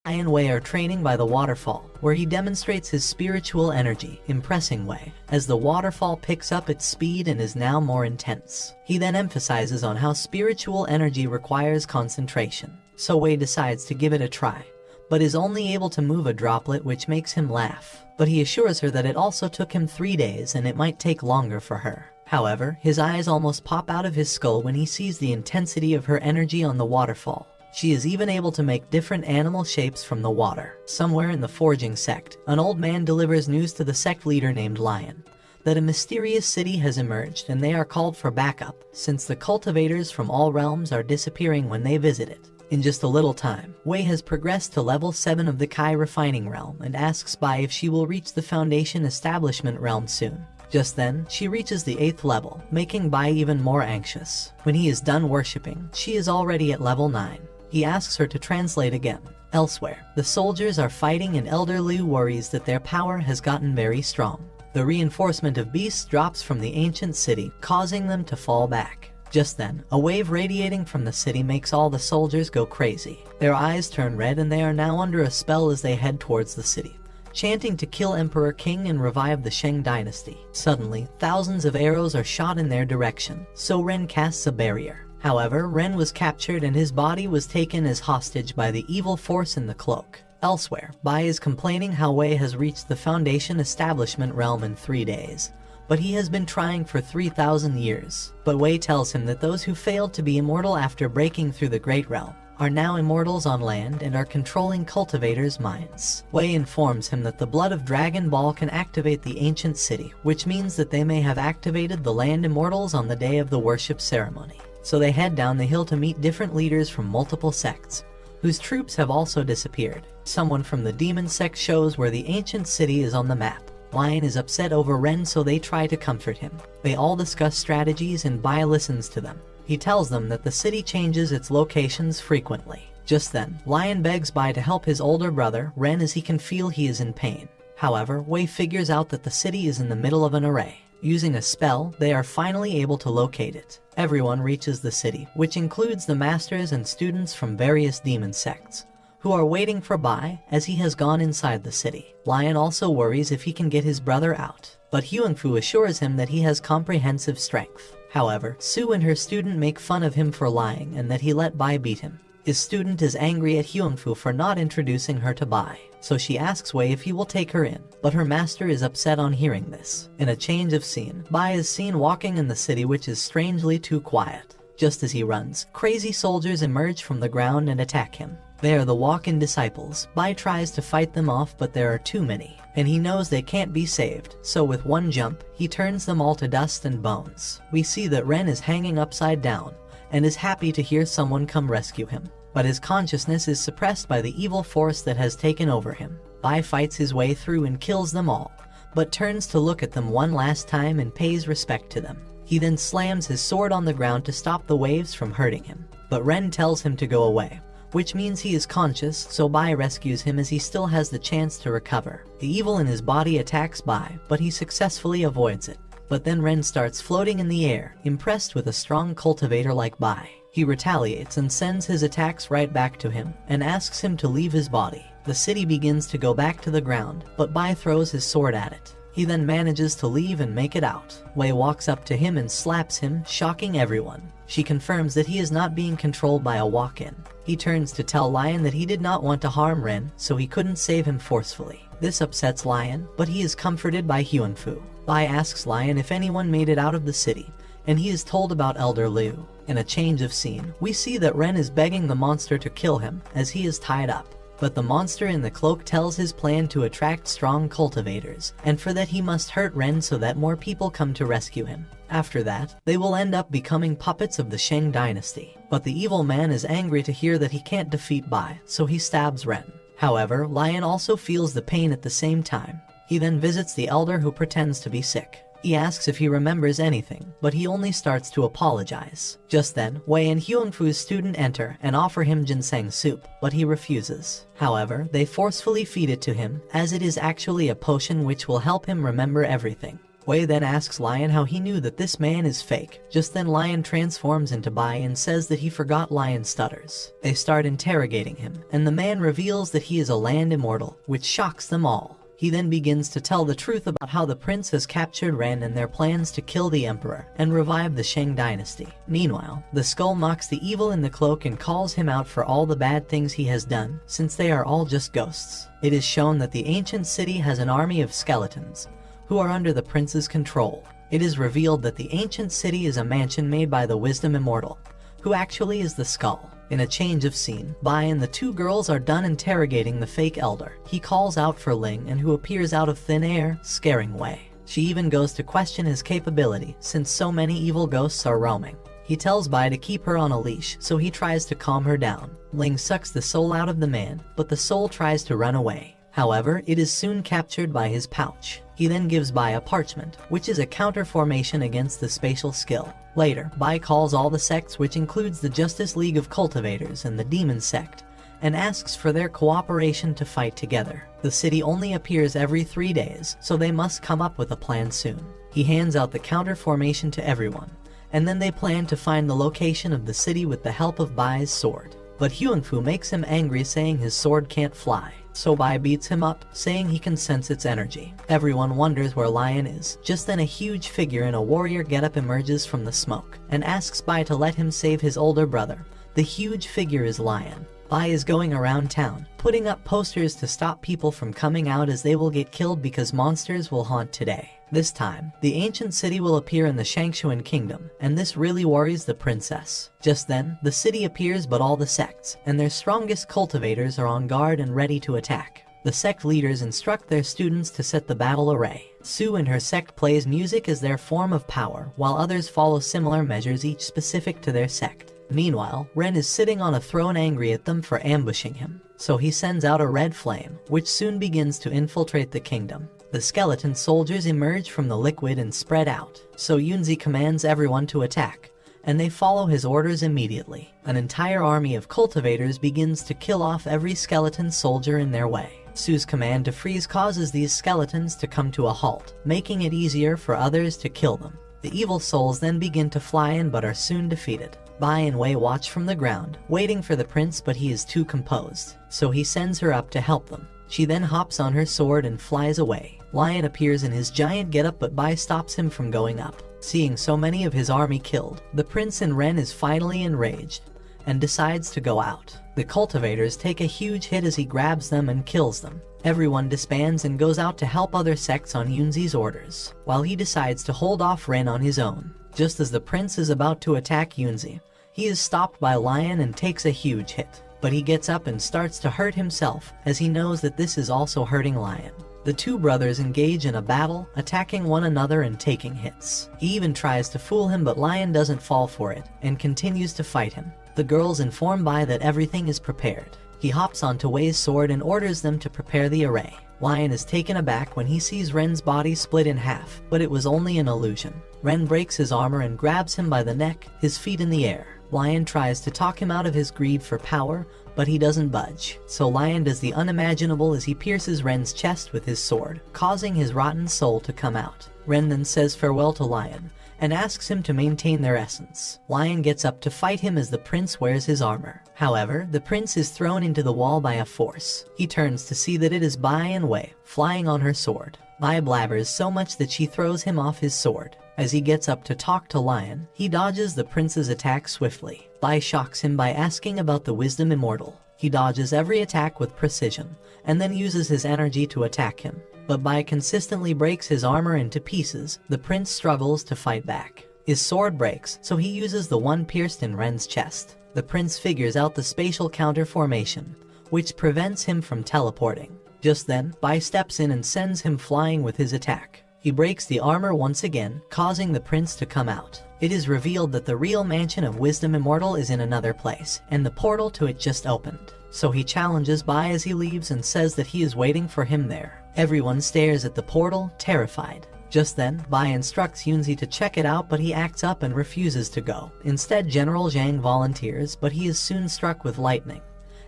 and Wei are training by the waterfall, where he demonstrates his spiritual energy, impressing Wei, as the waterfall picks up its speed and is now more intense. He then emphasizes on how spiritual energy requires concentration, so Wei decides to give it a try, but is only able to move a droplet, which makes him laugh. But he assures her that it also took him 3 days and it might take longer for her. However, his eyes almost pop out of his skull when he sees the intensity of her energy on the waterfall. She is even able to make different animal shapes from the water. Somewhere in the forging sect, an old man delivers news to the sect leader named Lion that a mysterious city has emerged and they are called for backup, since the cultivators from all realms are disappearing when they visit it. In just a little time, Wei has progressed to level 7 of the Kai refining realm and asks Bai if she will reach the Foundation establishment realm soon. Just then, she reaches the 8th level, making Bai even more anxious. When he is done worshipping, she is already at level 9. He asks her to translate again. Elsewhere, the soldiers are fighting and Elder Liu worries that their power has gotten very strong. The reinforcement of beasts drops from the ancient city, causing them to fall back. Just then, a wave radiating from the city makes all the soldiers go crazy. Their eyes turn red and they are now under a spell as they head towards the city, chanting to kill Emperor King and revive the Shang dynasty. Suddenly, thousands of arrows are shot in their direction, so Ren casts a barrier. However, Ren was captured and his body was taken as hostage by the evil force in the cloak. Elsewhere, Bai is complaining how Wei has reached the Foundation establishment realm in 3 days, but he has been trying for 3,000 years. But Wei tells him that those who failed to be immortal after breaking through the Great Realm are now immortals on land and are controlling cultivators' minds. Wei informs him that the blood of Dragon Ball can activate the ancient city, which means that they may have activated the land immortals on the day of the worship ceremony. So they head down the hill to meet different leaders from multiple sects, whose troops have also disappeared. Someone from the demon sect shows where the ancient city is on the map. Lion is upset over Ren, so they try to comfort him. They all discuss strategies and Bai listens to them. He tells them that the city changes its locations frequently. Just then, Lion begs Bai to help his older brother, Ren, as he can feel he is in pain. However, Wei figures out that the city is in the middle of an array. Using a spell, they are finally able to locate it. Everyone reaches the city, which includes the masters and students from various demon sects, who are waiting for Bai as he has gone inside the city. Lion also worries if he can get his brother out, but Huangfu assures him that he has comprehensive strength. However, Su and her student make fun of him for lying and that he let Bai beat him. His student is angry at Huangfu for not introducing her to Bai, so she asks Wei if he will take her in, but her master is upset on hearing this. In a change of scene, Bai is seen walking in the city, which is strangely too quiet. Just as he runs, crazy soldiers emerge from the ground and attack him. They are the walk-in disciples. Bai tries to fight them off, but there are too many, and he knows they can't be saved, so with one jump, he turns them all to dust and bones. We see that Ren is hanging upside down, and is happy to hear someone come rescue him, but his consciousness is suppressed by the evil force that has taken over him. Bai fights his way through and kills them all, but turns to look at them one last time and pays respect to them. He then slams his sword on the ground to stop the waves from hurting him, but Ren tells him to go away, which means he is conscious, so Bai rescues him as he still has the chance to recover. The evil in his body attacks Bai, but he successfully avoids it. But then Ren starts floating in the air, impressed with a strong cultivator like Bai. He retaliates and sends his attacks right back to him, and asks him to leave his body. The city begins to go back to the ground, but Bai throws his sword at it. He then manages to leave and make it out. Wei walks up to him and slaps him, shocking everyone. She confirms that he is not being controlled by a walk-in. He turns to tell Lion that he did not want to harm Ren, so he couldn't save him forcefully. This upsets Lion, but he is comforted by Huangfu. Bai asks Lion if anyone made it out of the city, and he is told about Elder Liu. In a change of scene, we see that Ren is begging the monster to kill him, as he is tied up. But the monster in the cloak tells his plan to attract strong cultivators, and for that he must hurt Ren so that more people come to rescue him. After that, they will end up becoming puppets of the Shang dynasty. But the evil man is angry to hear that he can't defeat Bai, so he stabs Ren. However, Lion also feels the pain at the same time. He then visits the elder who pretends to be sick. He asks if he remembers anything, but he only starts to apologize. Just then, Wei and Huangfu's student enter and offer him ginseng soup, but he refuses. However, they forcefully feed it to him, as it is actually a potion which will help him remember everything. Wei then asks Lion how he knew that this man is fake. Just then Lion transforms into Bai and says that he forgot. Lion stutters. They start interrogating him, and the man reveals that he is a land immortal, which shocks them all. He then begins to tell the truth about how the prince has captured Ren and their plans to kill the emperor and revive the Shang dynasty. Meanwhile, the skull mocks the evil in the cloak and calls him out for all the bad things he has done, since they are all just ghosts. It is shown that the ancient city has an army of skeletons, who are under the prince's control. It is revealed that the ancient city is a mansion made by the Wisdom Immortal, who actually is the skull. In a change of scene, Bai and the two girls are done interrogating the fake elder. He calls out for Ling, and who appears out of thin air, scaring Wei. She even goes to question his capability, since so many evil ghosts are roaming. He tells Bai to keep her on a leash, so he tries to calm her down. Ling sucks the soul out of the man, but the soul tries to run away. However, it is soon captured by his pouch. He then gives Bai a parchment, which is a counter-formation against the spatial skill. Later, Bai calls all the sects, which includes the Justice League of Cultivators and the Demon Sect, and asks for their cooperation to fight together. The city only appears every 3 days, so they must come up with a plan soon. He hands out the counter-formation to everyone, and then they plan to find the location of the city with the help of Bai's sword. But Huangfu makes him angry, saying his sword can't fly. So Bai beats him up, saying he can sense its energy. Everyone wonders where Lion is. Just then a huge figure in a warrior getup emerges from the smoke, and asks Bai to let him save his older brother. The huge figure is Lion. Bai is going around town, putting up posters to stop people from coming out, as they will get killed because monsters will haunt today. This time, the ancient city will appear in the Shangshuan kingdom, and this really worries the princess. Just then, the city appears, but all the sects and their strongest cultivators are on guard and ready to attack. The sect leaders instruct their students to set the battle array. Su and her sect plays music as their form of power, while others follow similar measures, each specific to their sect. Meanwhile, Ren is sitting on a throne, angry at them for ambushing him. So he sends out a red flame, which soon begins to infiltrate the kingdom. The skeleton soldiers emerge from the liquid and spread out. So Yunzi commands everyone to attack, and they follow his orders immediately. An entire army of cultivators begins to kill off every skeleton soldier in their way. Su's command to freeze causes these skeletons to come to a halt, making it easier for others to kill them. The evil souls then begin to fly in, but are soon defeated. Bai and Wei watch from the ground, waiting for the prince, but he is too composed, so he sends her up to help them. She then hops on her sword and flies away. Lion appears in his giant getup, but Bai stops him from going up. Seeing so many of his army killed, the prince and Ren is finally enraged and decides to go out. The cultivators take a huge hit as he grabs them and kills them. Everyone disbands and goes out to help other sects on Yunzi's orders, while he decides to hold off Ren on his own. Just as the prince is about to attack Yunzi, he is stopped by Lion and takes a huge hit. But he gets up and starts to hurt himself, as he knows that this is also hurting Lion. The two brothers engage in a battle, attacking one another and taking hits. He even tries to fool him, but Lion doesn't fall for it and continues to fight him. The girls inform Bai that everything is prepared. He hops onto Wei's sword and orders them to prepare the array. Lion is taken aback when he sees Ren's body split in half, but it was only an illusion. Ren breaks his armor and grabs him by the neck, his feet in the air. Lion tries to talk him out of his greed for power, but he doesn't budge. So Lion does the unimaginable as he pierces Ren's chest with his sword, causing his rotten soul to come out. Ren then says farewell to Lion and asks him to maintain their essence. Lion gets up to fight him as the prince wears his armor. However, the prince is thrown into the wall by a force. He turns to see that it is Bai and Wei, flying on her sword. Bai blabbers so much that she throws him off his sword. As he gets up to talk to Lion, he dodges the prince's attack swiftly. Bai shocks him by asking about the Wisdom Immortal. He dodges every attack with precision, and then uses his energy to attack him. But Bai consistently breaks his armor into pieces. The prince struggles to fight back. His sword breaks, so he uses the one pierced in Ren's chest. The prince figures out the spatial counter formation, which prevents him from teleporting. Just then, Bai steps in and sends him flying with his attack. He breaks the armor once again, causing the prince to come out. It is revealed that the real mansion of Wisdom Immortal is in another place, and the portal to it just opened. So he challenges Bai as he leaves and says that he is waiting for him there. Everyone stares at the portal, terrified. Just then, Bai instructs Yunzi to check it out, but he acts up and refuses to go. Instead, General Zhang volunteers, but he is soon struck with lightning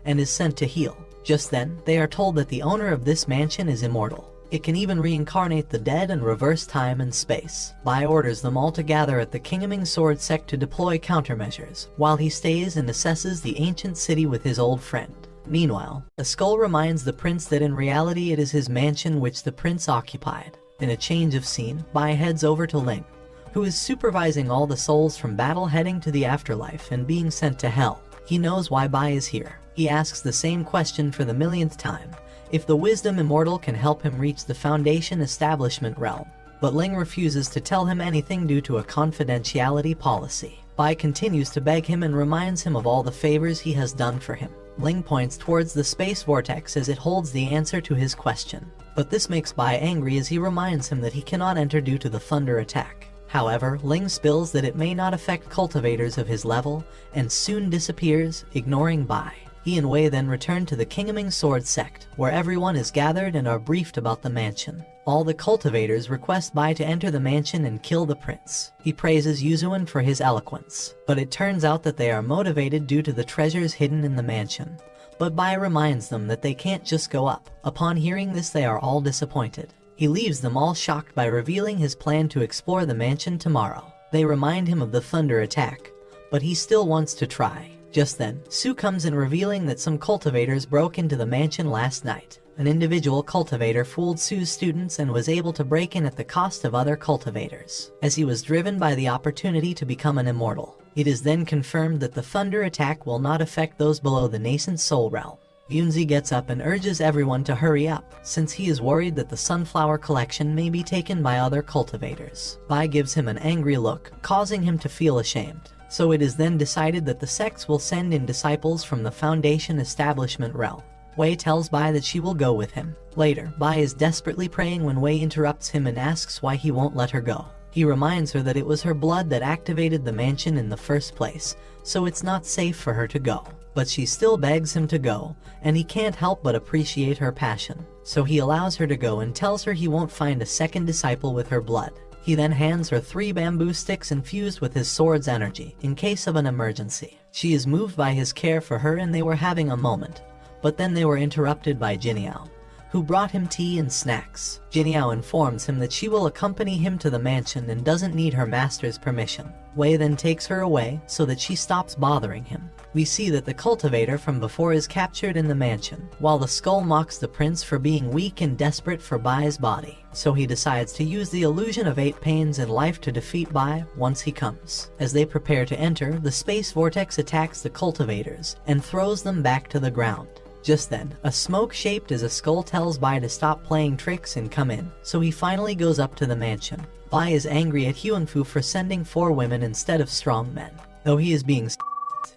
and is sent to heal. Just then, they are told that the owner of this mansion is immortal. It can even reincarnate the dead and reverse time and space. Bai orders them all to gather at the Kingming Sword sect to deploy countermeasures, while he stays and assesses the ancient city with his old friend. Meanwhile, a skull reminds the prince that in reality it is his mansion which the prince occupied. In a change of scene, Bai heads over to Ling, who is supervising all the souls from battle heading to the afterlife and being sent to hell. He knows why Bai is here. He asks the same question for the millionth time, if the Wisdom Immortal can help him reach the Foundation Establishment realm. But Ling refuses to tell him anything due to a confidentiality policy. Bai continues to beg him and reminds him of all the favors he has done for him. Ling points towards the space vortex as it holds the answer to his question. But this makes Bai angry as he reminds him that he cannot enter due to the thunder attack. However, Ling spills that it may not affect cultivators of his level, and soon disappears, ignoring Bai. He and Wei then return to the Kingming Sword sect, where everyone is gathered and are briefed about the mansion. All the cultivators request Bai to enter the mansion and kill the prince. He praises Yuzuan for his eloquence, but it turns out that they are motivated due to the treasures hidden in the mansion. But Bai reminds them that they can't just go up. Upon hearing this, they are all disappointed. He leaves them all shocked by revealing his plan to explore the mansion tomorrow. They remind him of the thunder attack, but he still wants to try. Just then, Su comes in revealing that some cultivators broke into the mansion last night. An individual cultivator fooled Su's students and was able to break in at the cost of other cultivators, as he was driven by the opportunity to become an immortal. It is then confirmed that the thunder attack will not affect those below the nascent soul realm. Yunzi gets up and urges everyone to hurry up, since he is worried that the sunflower collection may be taken by other cultivators. Bai gives him an angry look, causing him to feel ashamed. So it is then decided that the sects will send in disciples from the Foundation Establishment realm. Wei tells Bai that she will go with him. Later, Bai is desperately praying when Wei interrupts him and asks why he won't let her go. He reminds her that it was her blood that activated the mansion in the first place, so it's not safe for her to go. But she still begs him to go, and he can't help but appreciate her passion. So he allows her to go and tells her he won't find a second disciple with her blood. He then hands her 3 bamboo sticks infused with his sword's energy, in case of an emergency. She is moved by his care for her and they were having a moment. But then they were interrupted by Jiniao, who brought him tea and snacks. Jiniao informs him that she will accompany him to the mansion and doesn't need her master's permission. Wei then takes her away so that she stops bothering him. We see that the cultivator from before is captured in the mansion, while the skull mocks the prince for being weak and desperate for Bai's body. So he decides to use the illusion of 8 pains in life to defeat Bai once he comes. As they prepare to enter, the space vortex attacks the cultivators and throws them back to the ground. Just then, a smoke shaped as a skull tells Bai to stop playing tricks and come in, so he finally goes up to the mansion. Bai is angry at Huanfu for sending 4 women instead of strong men. Though he is being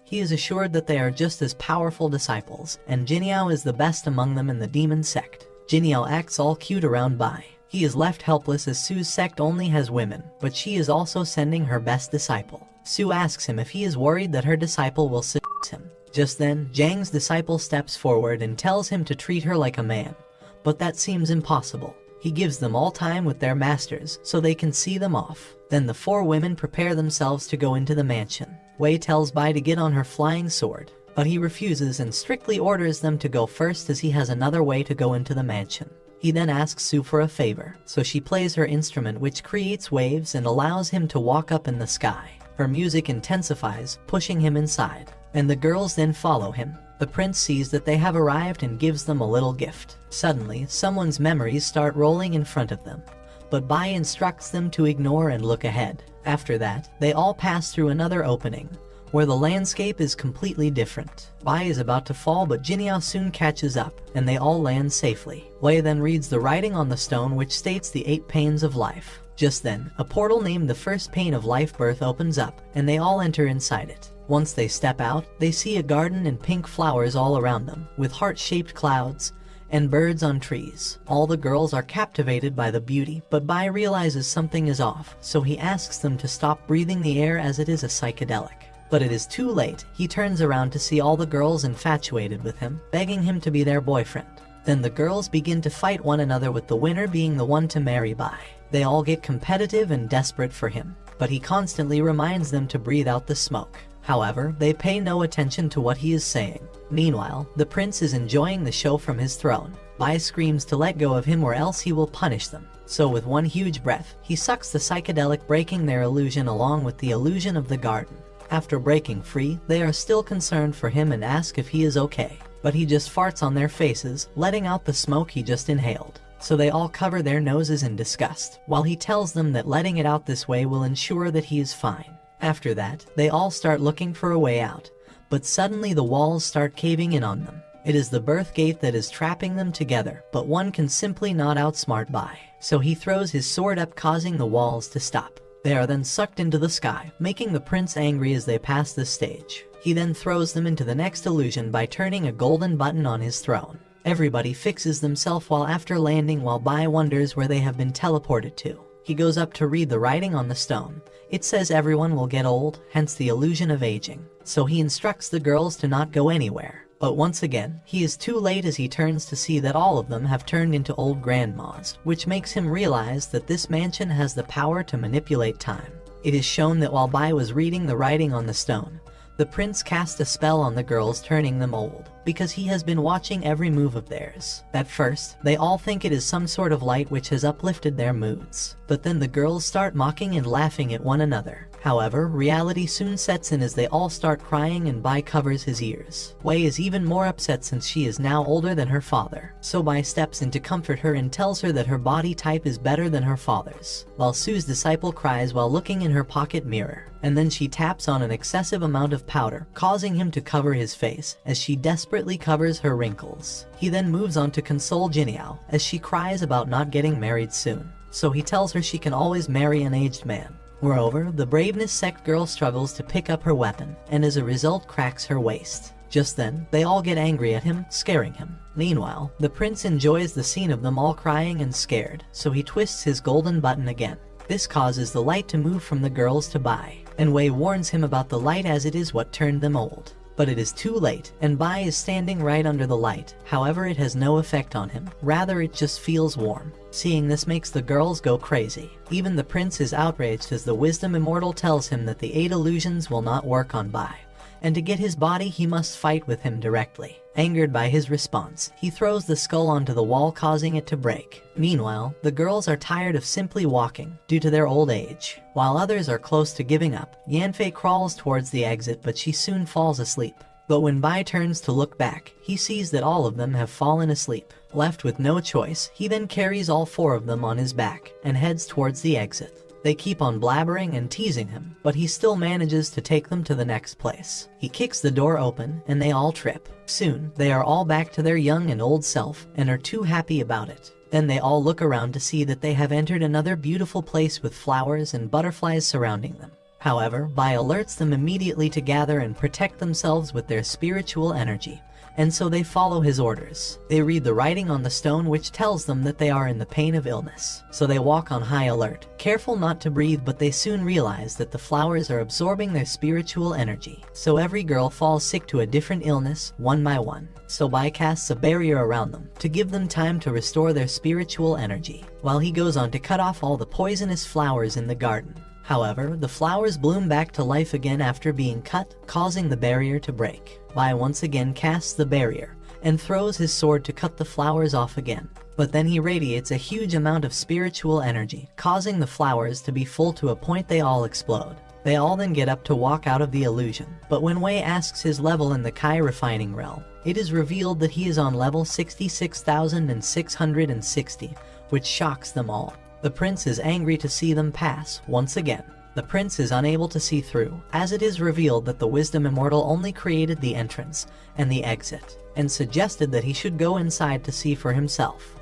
he is assured that they are just as powerful disciples, and Jiniao is the best among them in the demon sect. Jiniao acts all cute around Bai. He is left helpless as Su's sect only has women, but she is also sending her best disciple. Su asks him if he is worried that her disciple will seduce him. Just then, Zhang's disciple steps forward and tells him to treat her like a man, but that seems impossible. He gives them all time with their masters so they can see them off. Then the 4 women prepare themselves to go into the mansion. Wei tells Bai to get on her flying sword, but he refuses and strictly orders them to go first as he has another way to go into the mansion. He then asks Su for a favor, so she plays her instrument which creates waves and allows him to walk up in the sky. Her music intensifies, pushing him inside, and the girls then follow him. The prince sees that they have arrived and gives them a little gift. Suddenly, someone's memories start rolling in front of them, but Bai instructs them to ignore and look ahead. After that, they all pass through another opening, where the landscape is completely different. Bai is about to fall, but Jiniao soon catches up, and they all land safely. Wei then reads the writing on the stone which states the 8 pains of life. Just then, a portal named the first pain of life birth opens up, and they all enter inside it. Once they step out, they see a garden and pink flowers all around them, with heart-shaped clouds and birds on trees. All the girls are captivated by the beauty, but Bai realizes something is off, so he asks them to stop breathing the air as it is a psychedelic. But it is too late. He turns around to see all the girls infatuated with him, begging him to be their boyfriend. Then the girls begin to fight one another, with the winner being the one to marry Bai. They all get competitive and desperate for him, but he constantly reminds them to breathe out the smoke. However, they pay no attention to what he is saying. Meanwhile, the prince is enjoying the show from his throne. Bai screams to let go of him or else he will punish them. So with one huge breath, he sucks the psychedelic, breaking their illusion along with the illusion of the garden. After breaking free, they are still concerned for him and ask if he is okay. But he just farts on their faces, letting out the smoke he just inhaled. So they all cover their noses in disgust, while he tells them that letting it out this way will ensure that he is fine. After that, they all start looking for a way out. But suddenly the walls start caving in on them. It is the birth gate that is trapping them together, but one can simply not outsmart Bai. So he throws his sword up, causing the walls to stop. They are then sucked into the sky, making the prince angry as they pass this stage. He then throws them into the next illusion by turning a golden button on his throne. Everybody fixes themselves while after landing, while Bai wonders where they have been teleported to. He goes up to read the writing on the stone. It says everyone will get old, hence the illusion of aging. So he instructs the girls to not go anywhere. But once again, he is too late as he turns to see that all of them have turned into old grandmas, which makes him realize that this mansion has the power to manipulate time. It is shown that while Bai was reading the writing on the stone, the prince cast a spell on the girls, turning them old, because he has been watching every move of theirs. At first, they all think it is some sort of light which has uplifted their moods, but then the girls start mocking and laughing at one another. However, reality soon sets in as they all start crying and Bai covers his ears. Wei is even more upset since she is now older than her father, so Bai steps in to comfort her and tells her that her body type is better than her father's, while Su's disciple cries while looking in her pocket mirror. And then she taps on an excessive amount of powder, causing him to cover his face as she desperately covers her wrinkles. He then moves on to console Jiniao as she cries about not getting married soon, so he tells her she can always marry an aged man. Moreover, the Braveness sect girl struggles to pick up her weapon, and as a result cracks her waist. Just then, they all get angry at him, scaring him. Meanwhile, the prince enjoys the scene of them all crying and scared, so he twists his golden button again. This causes the light to move from the girls to Bai, and Wei warns him about the light as it is what turned them old. But it is too late, and Bai is standing right under the light. However, it has no effect on him, rather it just feels warm. Seeing this makes the girls go crazy. Even the prince is outraged as the wisdom immortal tells him that the 8 illusions will not work on Bai, and to get his body he must fight with him directly. Angered by his response, he throws the skull onto the wall, causing it to break. Meanwhile, the girls are tired of simply walking due to their old age. While others are close to giving up, Yanfei crawls towards the exit, but she soon falls asleep. But when Bai turns to look back, he sees that all of them have fallen asleep. Left with no choice, he then carries all 4 of them on his back and heads towards the exit. They keep on blabbering and teasing him, but he still manages to take them to the next place. He kicks the door open and they all trip. Soon, they are all back to their young and old self and are too happy about it. Then they all look around to see that they have entered another beautiful place with flowers and butterflies surrounding them. However, Bai alerts them immediately to gather and protect themselves with their spiritual energy, and so they follow his orders. They read the writing on the stone which tells them that they are in the pain of illness, so they walk on high alert, careful not to breathe, but they soon realize that the flowers are absorbing their spiritual energy. So every girl falls sick to a different illness, one by one. So Bai casts a barrier around them to give them time to restore their spiritual energy, while he goes on to cut off all the poisonous flowers in the garden. However, the flowers bloom back to life again after being cut, causing the barrier to break. Bai once again casts the barrier and throws his sword to cut the flowers off again. But then he radiates a huge amount of spiritual energy, causing the flowers to be full to a point they all explode. They all then get up to walk out of the illusion, but when Wei asks his level in the Kai refining realm, it is revealed that he is on level 66,660, which shocks them all. The prince is angry to see them pass once again. The prince is unable to see through, as it is revealed that the wisdom immortal only created the entrance and the exit, and suggested that he should go inside to see for himself.